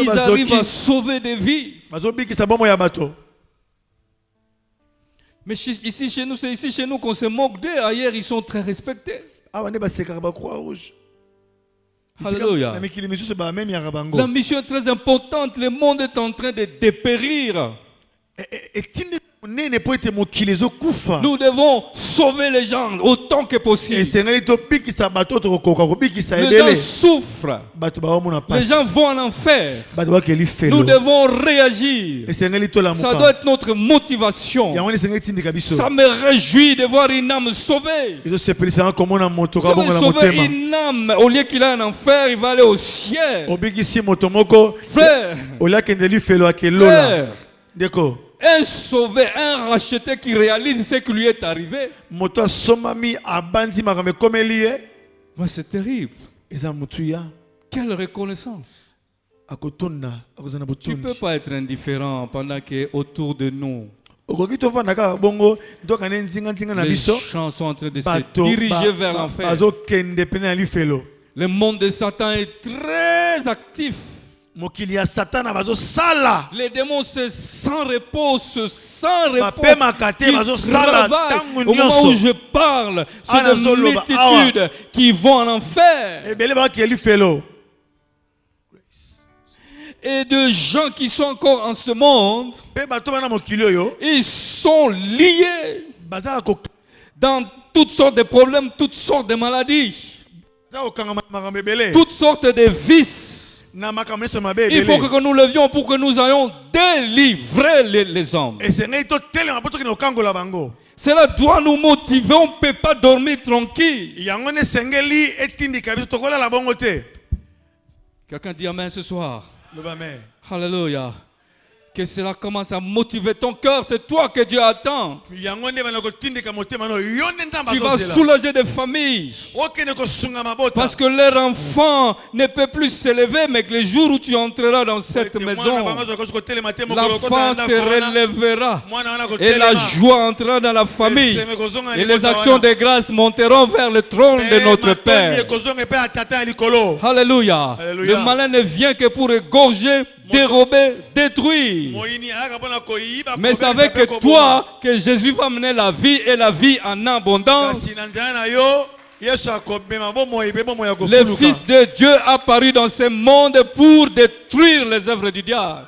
arrivent à sauver des vies. Mais ici chez nous, c'est ici chez nous qu'on se moque d'eux. Ailleurs, ils sont très respectés. Alléluia. La mission est très importante. Le monde est en train de dépérir. Nous devons sauver les gens autant que possible. Les gens souffrent. Les gens vont en enfer. Nous devons réagir. Ça doit être notre motivation. Ça me réjouit de voir une âme sauvée. Sauver une âme, au lieu qu'il a un enfer, il va aller au ciel. Frère, un sauvé, un racheté qui réalise ce qui lui est arrivé. Moi, c'est terrible. Quelle reconnaissance. Tu Tu ne peux pas être indifférent pendant que autour de nous, les gens sont en train de se diriger vers l'enfer. Le monde de Satan est très actif. Les démons se sans repos, sans repos. Ils travaillent. Au moment où je parle, c'est des multitudes qui vont en enfer. Et de gens qui sont encore en ce monde, ils sont liés dans toutes sortes de problèmes, toutes sortes de maladies, toutes sortes de vices. Il faut que nous levions pour que nous ayons délivré les hommes. Cela doit nous motiver, on ne peut pas dormir tranquille. Quelqu'un dit Amen ce soir. Alléluia. Que cela commence à motiver ton cœur. C'est toi que Dieu attend. Tu vas soulager des familles. Parce que leur enfant ne peut plus s'élever. Mais que le jour où tu entreras dans cette maison, l'enfant se relèvera. Et la joie entrera dans la famille. Et les actions de grâce monteront vers le trône de notre Père. Alléluia. Le malin ne vient que pour égorger, dérober, détruire. Mais c'est avec toi que Jésus va mener la vie et la vie en abondance. Le Fils de Dieu apparu dans ce monde pour détruire les œuvres du diable.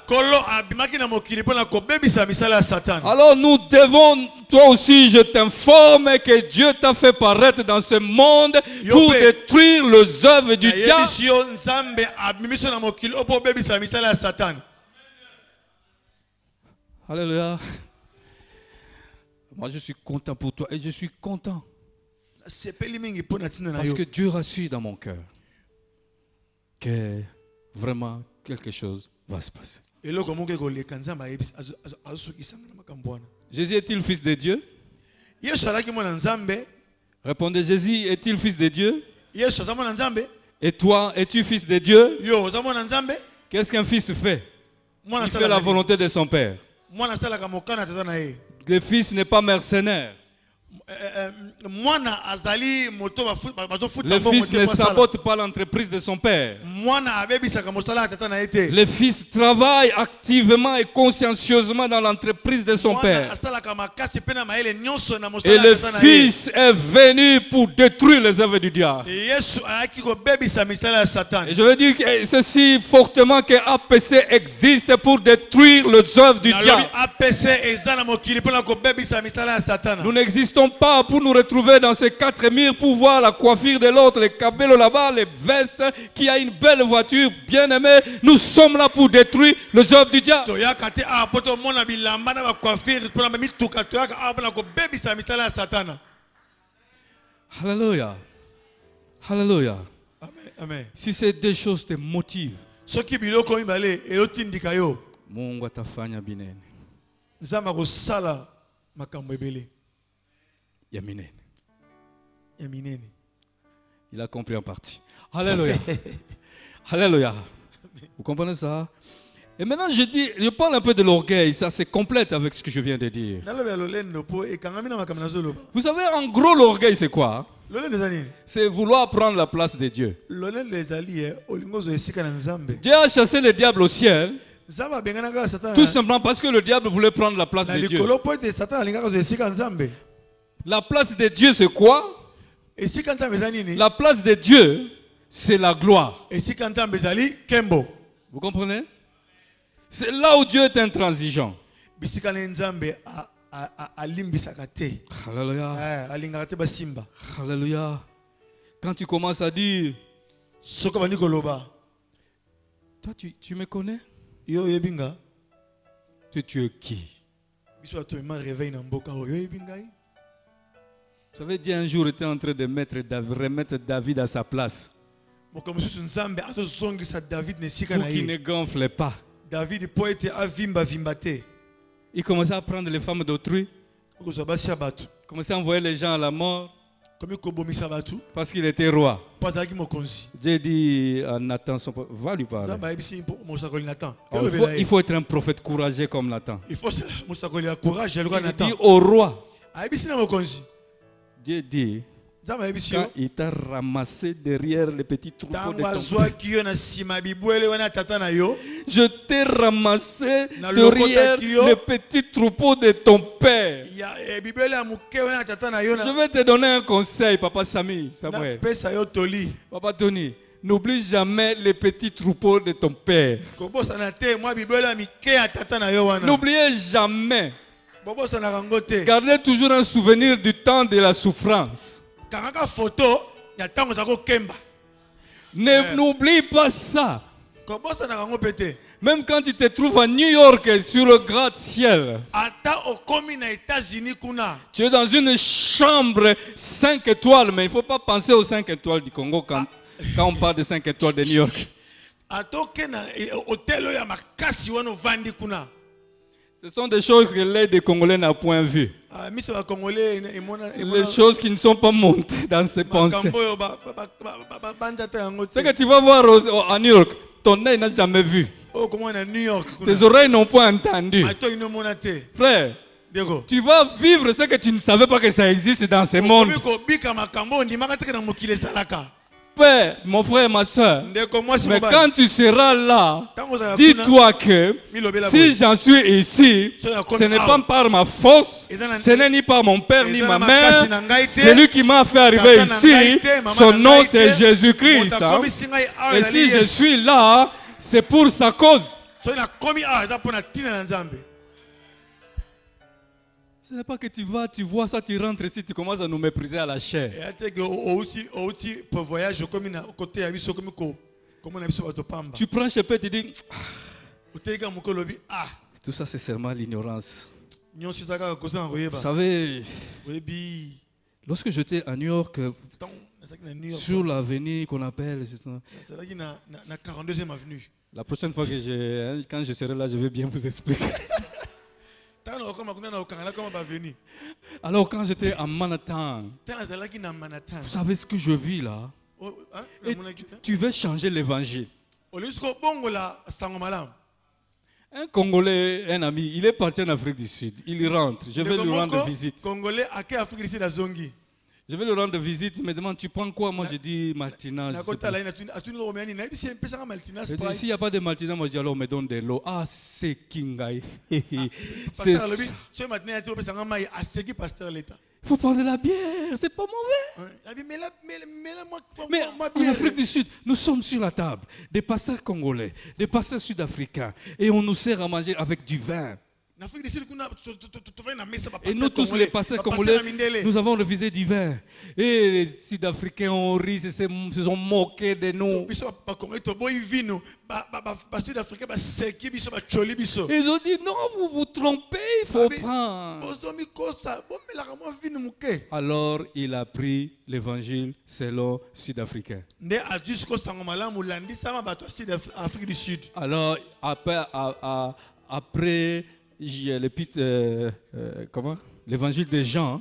Alors nous devons, toi aussi je t'informe que Dieu t'a fait paraître dans ce monde pour détruire les œuvres du diable. Alléluia. Moi je suis content pour toi et je suis content. Parce que Dieu rassure dans mon cœur que vraiment quelque chose va se passer. Jésus est-il fils de Dieu? Répondez, Jésus est-il fils de Dieu? Et toi, es-tu fils de Dieu? Qu'est-ce qu'un fils fait? Il fait la volonté de son père. Le fils n'est pas mercenaire. Le fils ne sabote pas l'entreprise de son père. Le fils travaille activement et consciencieusement dans l'entreprise de son père. Et le fils est venu pour détruire les œuvres du diable. Et je veux dire que ceci fortement que APC existe pour détruire les œuvres du diable. Nous n'existons pas pour nous retrouver dans ces quatre murs pour voir la coiffure de l'autre, les cabellos là-bas, les vestes, qui a une belle voiture bien aimée. Nous sommes là pour détruire les œuvres du diable. Alléluia. Alléluia. Amen. Si ces deux choses te motivent, Mungu atafanya binene. Il a compris en partie. Alléluia. Alléluia. Vous comprenez ça? Et maintenant je parle un peu de l'orgueil. Ça se complète avec ce que je viens de dire. Vous savez, en gros, l'orgueil c'est quoi? C'est vouloir prendre la place de Dieu. Dieu a chassé le diable au ciel. Tout simplement parce que le diable voulait prendre la place de Dieu. La place de Dieu c'est quoi? La place de Dieu c'est la gloire. Vous comprenez? C'est là où Dieu est intransigeant. Alléluia. Alléluia. Quand tu commences à dire, toi tu me connais? Tu es qui? Vous savez, Dieu un jour était en train de remettre David à sa place. Pour qu'il ne gonfle pas. Il commençait à prendre les femmes d'autrui. Il commençait à envoyer les gens à la mort. Parce qu'il était roi. Dieu dit à Nathan, va lui parler. Il faut être un prophète courageux comme Nathan. Il dit au roi. Dieu dit, quand il t'a ramassé derrière les petits troupeaux de ton père, je t'ai ramassé derrière les petits troupeaux de ton père. Je vais te donner un conseil, Papa Sami, Samuel. Papa Tony, n'oublie jamais les petits troupeaux de ton père. N'oubliez jamais. Gardez toujours un souvenir du temps de la souffrance. N'oublie pas ça. Même quand tu te trouves à New York sur le gratte-ciel, tu es dans une chambre 5 étoiles, mais il ne faut pas penser aux 5 étoiles du Congo quand on parle de 5 étoiles de New York. Ce sont des choses que l'aide des Congolais n'a point vues. Les choses qui ne sont pas montées dans ses pensées. Ce que tu vas voir à New York, ton œil n'a jamais vu. Tes oreilles n'ont pas entendu. Frère, tu vas vivre ce que tu ne savais pas que ça existe dans ce monde. Père, mon frère, ma soeur, mais quand tu seras là, dis-toi que si j'en suis ici, ce n'est pas par ma force, ce n'est ni par mon père ni ma mère, c'est lui qui m'a fait arriver ici, son nom c'est Jésus-Christ. Et si je suis là, c'est pour sa cause. Ce n'est pas que tu vois ça, tu rentres ici, tu commences à nous mépriser à la chair. Tu prends chez Père, tu dis, tout ça c'est seulement l'ignorance. Vous savez, lorsque j'étais à New York, sur l'avenue qu'on appelle, la prochaine fois que quand je serai là, je vais bien vous expliquer. Alors quand j'étais à Manhattan, vous savez ce que je vis là? Et tu veux changer l'évangile. Un Congolais, un ami, il est parti en Afrique du Sud. Il rentre. Je vais lui rendre visite. Je vais lui rendre visite. Il me demande, tu prends quoi? Moi je dis Martina. S'il n'y a pas de Martina, moi je dis alors on me donne de l'eau. Ah, c'est Kingai. Il faut prendre de la bière, c'est pas mauvais. Mais en Afrique du Sud, nous sommes sur la table. Des pasteurs congolais, des pasteurs sud-africains. Et on nous sert à manger avec du vin. Et nous tous les pasteurs congolais, nous avons refusé du vin. Et les Sud-Africains ont ri, se sont moqués de nous. Ils ont dit non, vous vous trompez, il faut prendre. Alors il a pris l'évangile selon Sud-Africain. Alors après l'évangile de Jean,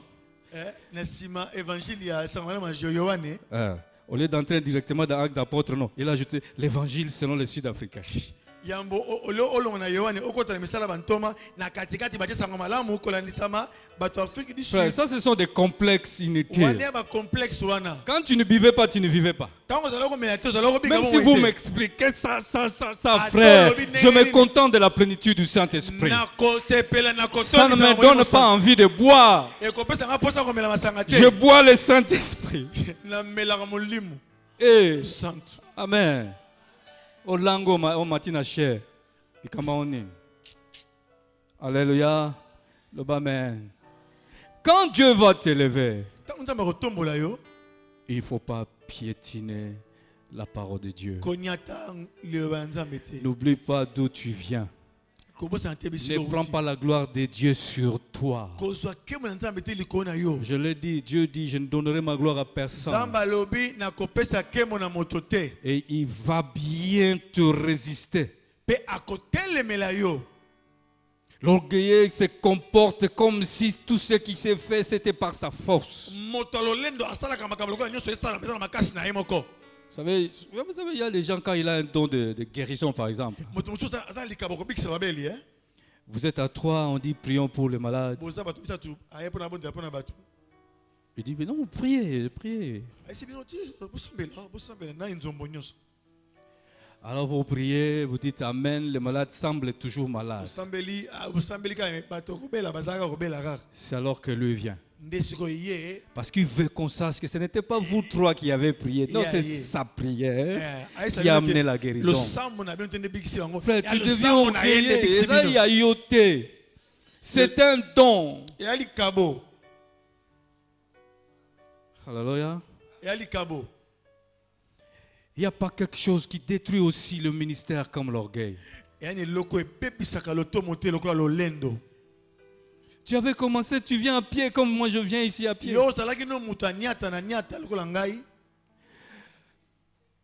au lieu d'entrer directement dans l'acte d'apôtre, non, il a ajouté l'évangile selon les Sud-Africains. Frère, ça ce sont des complexes inutiles. Quand tu ne vivais pas, tu ne vivais pas. Même si vous m'expliquez ça, frère, je me contente de la plénitude du Saint-Esprit. Ça ne me donne pas envie de boire. Je bois le Saint-Esprit. Amen. Olango o matina cher. Alléluia. Amen. Quand Dieu va t'élever, il ne faut pas piétiner la parole de Dieu. N'oublie pas d'où tu viens. Ne prends pas la gloire de Dieu sur toi. Je l'ai dit, Dieu dit, je ne donnerai ma gloire à personne. Et il va bien te résister. L'orgueilleux se comporte comme si tout ce qui s'est fait, c'était par sa force. Vous savez, il y a des gens, quand il a un don de guérison, par exemple. Vous êtes à 3, on dit prions pour les malades. Il dit, mais non, priez, priez. Alors vous priez, vous dites Amen, les malades semblent toujours malades. C'est alors que lui vient. Parce qu'il veut qu'on sache que ce n'était pas vous trois qui avez prié. Non, c'est sa prière qui a amené la guérison. Frère, tu deviens orgueilleux. C'est un don. Alléluia. Il n'y a pas quelque chose qui détruit aussi le ministère comme l'orgueil. Tu avais commencé, tu viens à pied comme moi je viens ici à pied.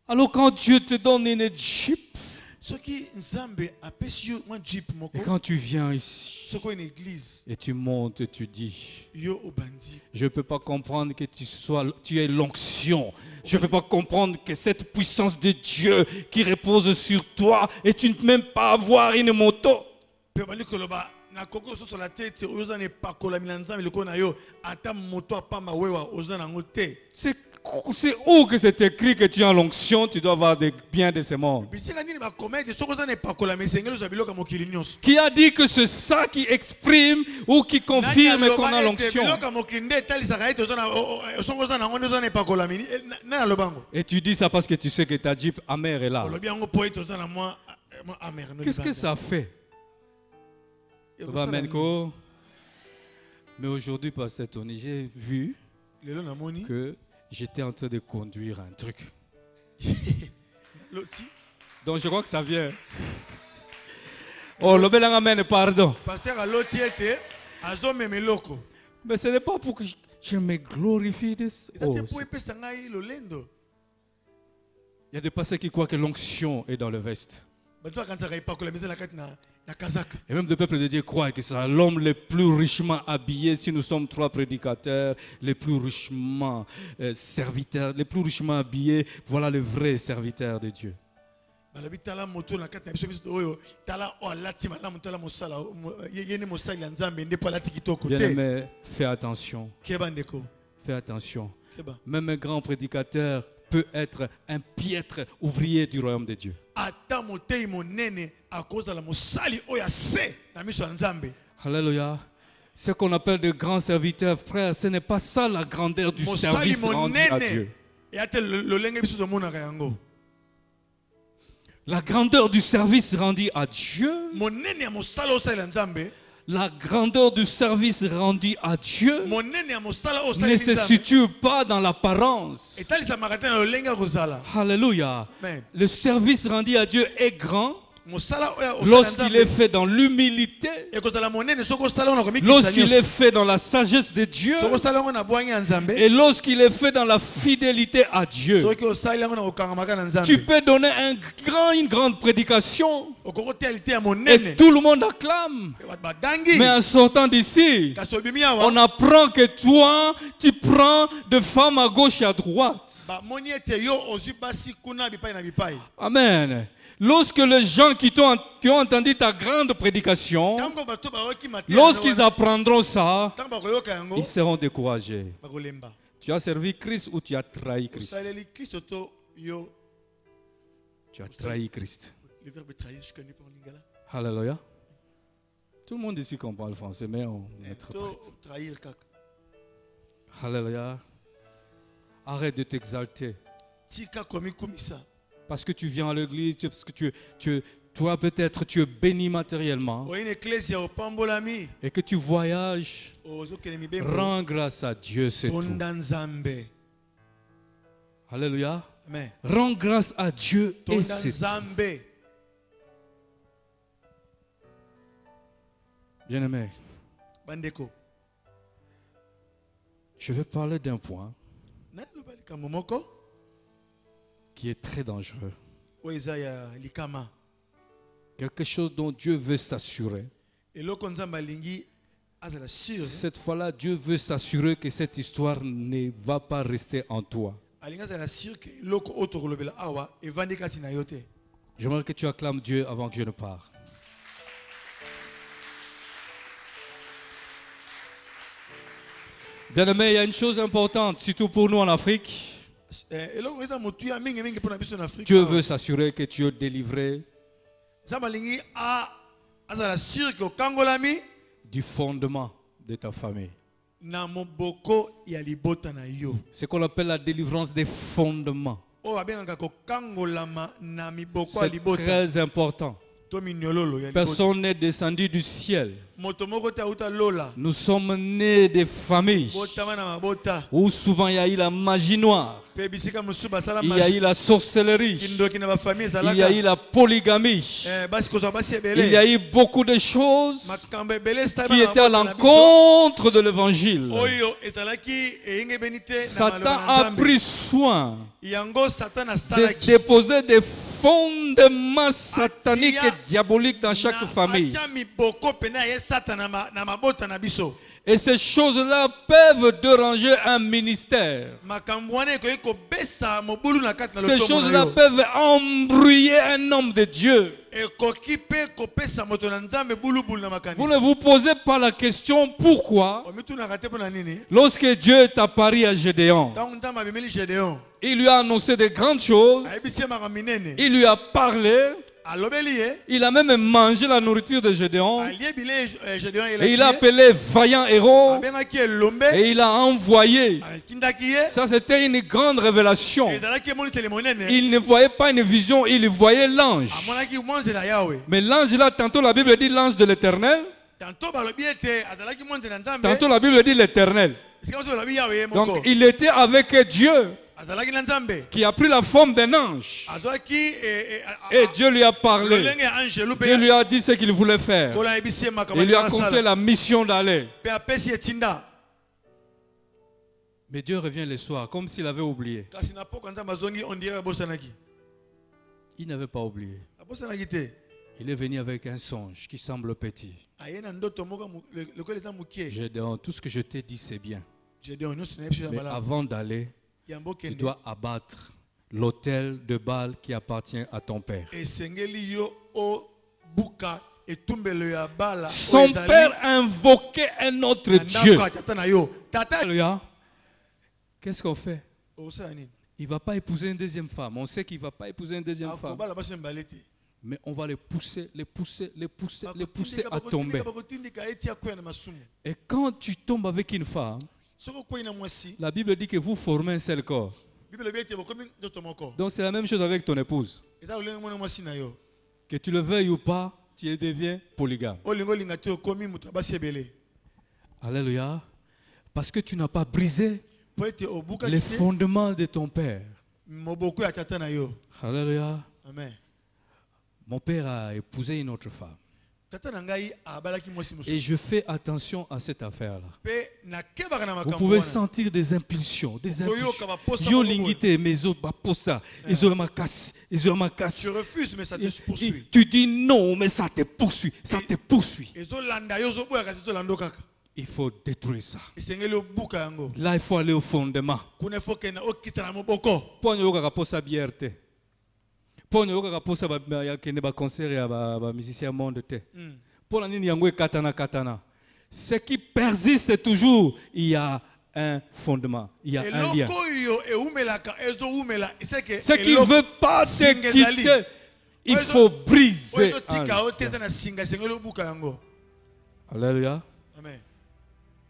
Alors quand Dieu te donne une Jeep, et quand tu viens ici et tu montes et tu dis, je ne peux pas comprendre que tu aies l'onction. Je ne peux pas comprendre que cette puissance de Dieu qui repose sur toi et tu ne peux même pas avoir une moto. C'est où que c'est écrit que tu as l'onction, tu dois avoir bien de ce monde. Qui a dit que c'est ça qui exprime ou qui confirme qu'on a l'onction? Et tu dis ça parce que tu sais que ta Jeep amère est là. Qu'est-ce que ça fait? Mais aujourd'hui, Pasteur Tony, j'ai vu que j'étais en train de conduire un truc. Donc je crois que ça vient. Oh, le bel amen, pardon. Mais ce n'est pas pour que je me glorifie de ça. Oh, il y a des pasteurs qui croient que l'onction est dans le veste. Et même le peuple de Dieu croit que c'est l'homme le plus richement habillé. Si nous sommes trois prédicateurs, les plus richement serviteurs, les plus richement habillés, voilà le vrai serviteur de Dieu. Bien-aimé, fais attention. Fais attention. Même un grand prédicateur peut être un piètre ouvrier du royaume de Dieu. Alléluia. Ce qu'on appelle de grands serviteurs, frère, ce n'est pas ça la grandeur du service rendu à Dieu. La grandeur du service rendu à Dieu, la grandeur du service rendu à Dieu ne se situe pas dans l'apparence. Alléluia. Le service rendu à Dieu est grand lorsqu'il est fait dans l'humilité, lorsqu'il est fait dans la sagesse de Dieu et lorsqu'il est fait dans la fidélité à Dieu. Tu peux donner une grande prédication et tout le monde acclame. Mais en sortant d'ici, on apprend que toi, tu prends de femmes à gauche et à droite. Amen. Lorsque les gens qui ont entendu ta grande prédication, lorsqu'ils apprendront ça, ils seront découragés. Tu as servi Christ ou tu as trahi Christ? Tu as trahi Christ. Alléluia. Tout le monde ici comprend le français, mais on est trop prêt. Alléluia. Arrête de t'exalter. Parce que tu viens à l'église, parce que toi peut-être tu es béni matériellement et que tu voyages, rends grâce à Dieu, c'est tout. Alléluia. Rends grâce à Dieu et c'est tout. Bien-aimé, je vais parler d'un point qui est très dangereux. Quelque chose dont Dieu veut s'assurer Cette fois-là, Dieu veut s'assurer que cette histoire ne va pas rester en toi. J'aimerais que tu acclames Dieu avant que je ne parte. Bien-aimé, il y a une chose importante, surtout pour nous en Afrique. Dieu veut s'assurer que tu es délivré du fondement de ta famille. C'est ce qu'on appelle la délivrance des fondements. C'est très important. Personne n'est descendu du ciel. Nous sommes nés des familles où souvent il y a eu la magie noire, il y a eu la sorcellerie, il y a eu la polygamie, il y a eu beaucoup de choses qui étaient à l'encontre de l'évangile. Satan a pris soin de déposer des fondements sataniques et diaboliques dans chaque famille. Et ces choses-là peuvent déranger un ministère. Ces choses-là peuvent embrouiller un homme de Dieu. Vous ne vous posez pas la question pourquoi, lorsque Dieu est apparu à Gédéon, il lui a annoncé de grandes choses, il lui a parlé, il a même mangé la nourriture de Gédéon, et il a appelé vaillant héros, et il a envoyé. Ça, c'était une grande révélation. Il ne voyait pas une vision, il voyait l'ange. Mais l'ange là, tantôt la Bible dit l'ange de l'Éternel, tantôt la Bible dit l'Éternel. Donc il était avec Dieu, qui a pris la forme d'un ange. Et Dieu lui a parlé. Dieu lui a dit ce qu'il voulait faire. Il lui a confié la mission d'aller. Mais Dieu revient le soir, comme s'il avait oublié. Il n'avait pas oublié. Il est venu avec un songe qui semble petit. Gédéon, tout ce que je t'ai dit, c'est bien. Mais avant d'aller, tu dois abattre l'autel de Baal qui appartient à ton père. Son père invoquait un autre Dieu. Alléluia. Qu'est-ce qu'on fait? Il ne va pas épouser une deuxième femme. On sait qu'il ne va pas épouser une deuxième femme. Mais on va les pousser à tomber. Et quand tu tombes avec une femme, la Bible dit que vous formez un seul corps. Donc c'est la même chose avec ton épouse. Que tu le veuilles ou pas, tu deviens polygame. Alléluia. Parce que tu n'as pas brisé les fondements de ton père. Alléluia. Amen. Mon père a épousé une autre femme. Et je fais attention à cette affaire-là. Vous pouvez sentir des impulsions. Des impulsions. Tu refuses, mais ça te poursuit. Tu dis non, mais ça te poursuit. Ça te poursuit. Il faut détruire ça. Là, il faut aller au fondement. Pour ce qui persiste toujours, il y a un fondement, il y a un lien. Ce qui ne veut pas te quitter, il faut briser. Alléluia. Amen.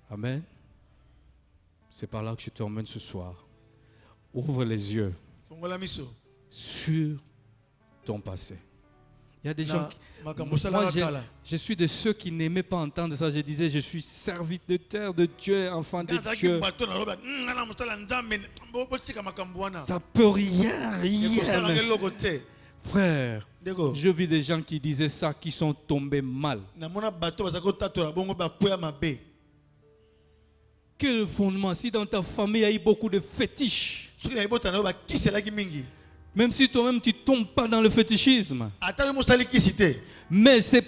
Amen. C'est par là que je t'emmène ce soir. Ouvre les yeux sur ton passé. Il y a des gens qui... Moi, je suis de ceux qui n'aimaient pas entendre ça. Je disais, je suis serviteur de Dieu, enfant de Dieu. Ça ne peut rien. Frère, je vis des gens qui disaient ça, qui sont tombés mal. Quel fondement? Si dans ta famille il y a eu beaucoup de fétiches, même si toi-même tu ne tombes pas dans le fétichisme, Mais ces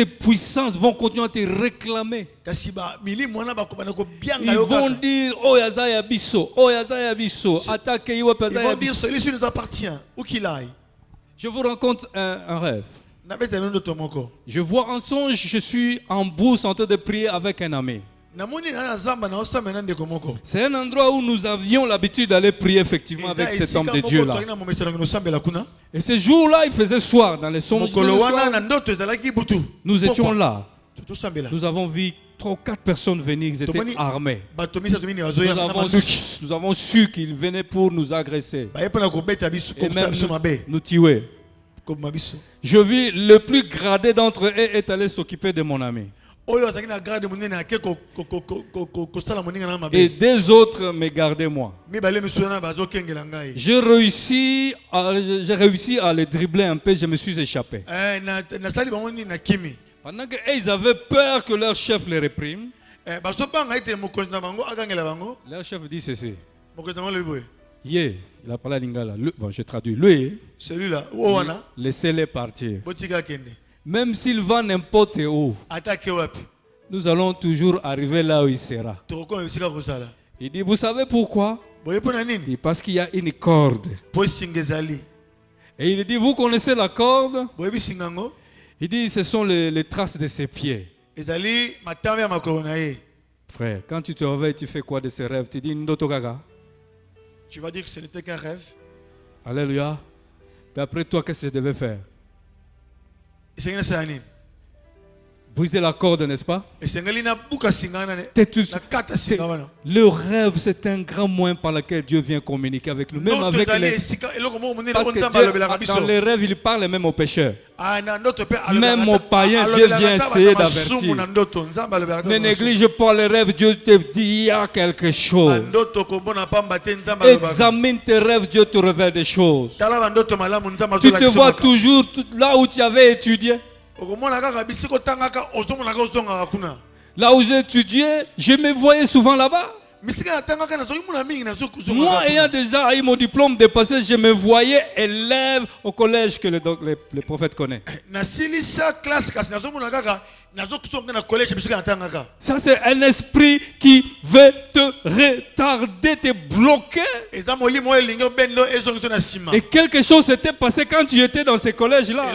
puissances vont continuer à te réclamer. Ils Ils vont dire, oh Yazaya Bisso, oh Yazaya Bisso, attaque Iwa vont Pazaya dire, Bisso. celui-ci nous appartient, où qu'il aille. Je vous raconte un rêve. Je vois un songe, je suis en brousse en train de prier avec un ami. C'est un endroit où nous avions l'habitude d'aller prier effectivement avec cet homme de Dieu là. Et ce jour-là, il faisait soir dans les songes. Nous étions là. Nous avons vu 3 ou 4 personnes venir, ils étaient armés. Nous avons su qu'ils venaient pour nous agresser et même nous tuer. Je vis le plus gradé d'entre eux est allé s'occuper de mon ami. Et 2 autres me gardaient moi. J'ai réussi à les dribbler un peu, je me suis échappé. Pendant qu'ils avaient peur que leur chef les réprime, leur chef dit ceci. Il a parlé à Lingala. Bon, je traduis. Lui, celui-là, laissez-les partir. Même s'il va n'importe où, nous allons toujours arriver là où il sera. Il dit, vous savez pourquoi? Il dit, parce qu'il y a une corde. Et il dit, vous connaissez la corde? Il dit, ce sont les traces de ses pieds. Frère, quand tu te réveilles, tu fais quoi de ces rêves? Tu dis, Ndotogaga. Tu vas dire que ce n'était qu'un rêve. Alléluia. D'après toi, qu'est-ce que je devais faire? Briser la corde, n'est-ce pas? Le rêve, c'est un grand moyen par lequel Dieu vient communiquer avec nous. Même avec les... Parce que Dieu, dans les rêves, il parle même aux pécheurs. Même aux païens, Dieu vient essayer d'avertir. Ne néglige pas les rêves, Dieu te dit il y a quelque chose. Examine tes rêves, Dieu te révèle des choses. Tu te vois toujours là où tu avais étudié. Là où j'ai étudié, je me voyais souvent là-bas. Moi, ayant déjà eu mon diplôme dépassé, je me voyais élève au collège que le prophète connaît. Ça, c'est un esprit qui veut te retarder, te bloquer. Et quelque chose s'était passé quand tu étais dans ces collèges-là.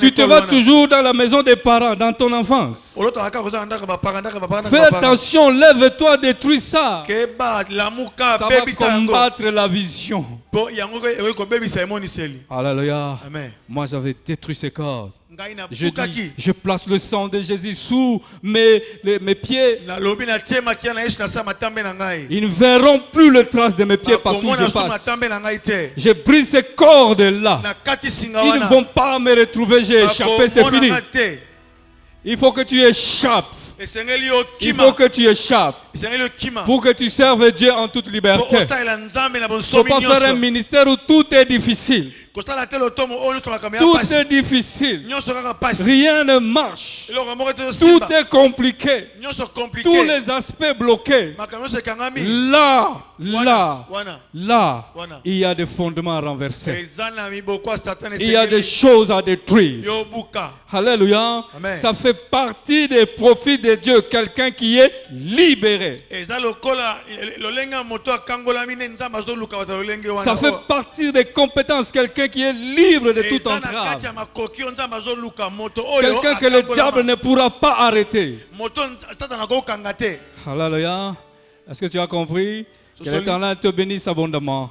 Tu te vas toujours dans la maison des parents, dans ton enfance. Fais attention, lève-toi, détruis ça. Ça va combattre la vision. Alléluia. Moi, j'avais détruit ces corps. Je place le sang de Jésus sous mes pieds. Ils ne verront plus le trace de mes pieds partout où je passe. Je brise ces cordes-là. Ils ne vont pas me retrouver. J'ai échappé, c'est fini. Il faut que tu échappes. Il faut que tu échappes pour que tu serves Dieu en toute liberté. Il ne faut pas faire un ministère où tout est difficile. Tout est difficile. Rien ne marche. Tout est compliqué. Tous les aspects bloqués. Là, il y a des fondements à renverser. Il y a des choses à détruire. Alléluia. Ça fait partie des profits de Dieu. Quelqu'un qui est libéré. Ça fait partie des compétences. Quelqu'un qui est libre de toute entrave. Quelqu'un que le diable ne pourra pas arrêter. Alléluia. Est-ce que tu as compris? Que l'Éternel te bénisse abondamment.